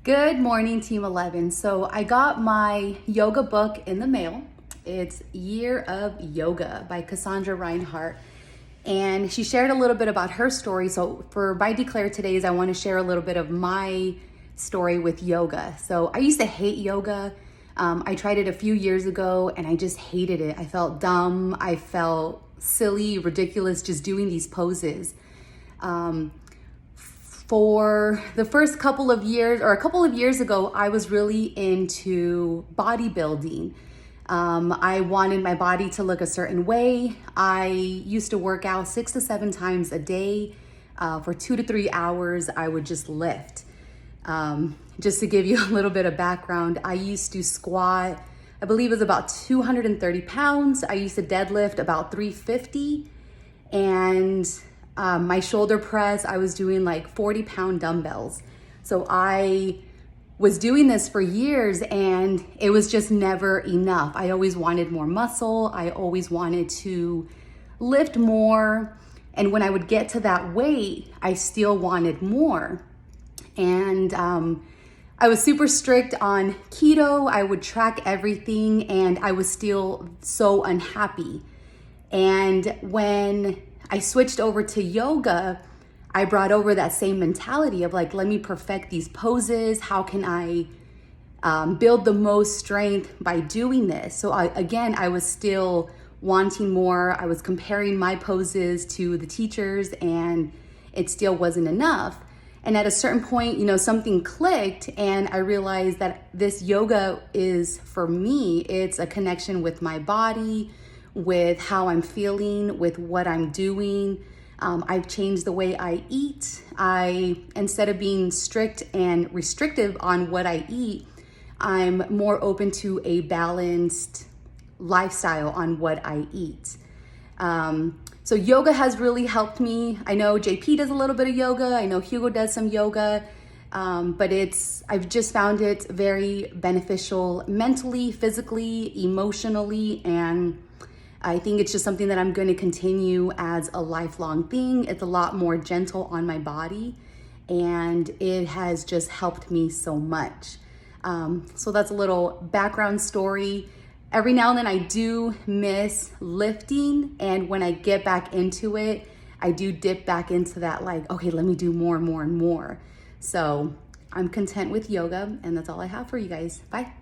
Good morning, Team 11. So I got my yoga book in the mail. It's Year of Yoga by Cassandra Reinhart. And she shared a little bit about her story. So for By Declare Today's, I want to share a little bit of my story with yoga. So I used to hate yoga. I tried it a few years ago and I just hated it. I felt dumb. I felt silly, ridiculous just doing these poses. For the first couple of years, or a couple of years ago, I was really into bodybuilding. I wanted my body to look a certain way. I used to work out 6 to 7 times a day. For 2 to 3 hours, I would just lift. Just to give you a little bit of background, I used to squat, I believe it was about 230 pounds. I used to deadlift about 350, and my shoulder press, I was doing like 40-pound dumbbells. So I was doing this for years and it was just never enough. I always wanted more muscle. I always wanted to lift more. And when I would get to that weight, I still wanted more. And I was super strict on keto. I would track everything and I was still so unhappy. And when I switched over to yoga, I brought over that same mentality of like, let me perfect these poses. How can I build the most strength by doing this? So I was still wanting more. I was comparing my poses to the teachers and it still wasn't enough. And at a certain point, something clicked and I realized that this yoga is for me. It's a connection with my body, with how I'm feeling, with what I'm doing. I've changed the way I eat. Instead of being strict and restrictive on what I eat, I'm more open to a balanced lifestyle on what I eat. So yoga has really helped me. I know JP does a little bit of yoga. I know Hugo does some yoga. But I've just found it very beneficial mentally, physically, emotionally, and I think it's just something that I'm going to continue as a lifelong thing. It's a lot more gentle on my body and it has just helped me so much. So that's a little background story. Every now and then I do miss lifting, and when I get back into it, I do dip back into that like, okay, let me do more and more and more. So I'm content with yoga, and that's all I have for you guys. Bye.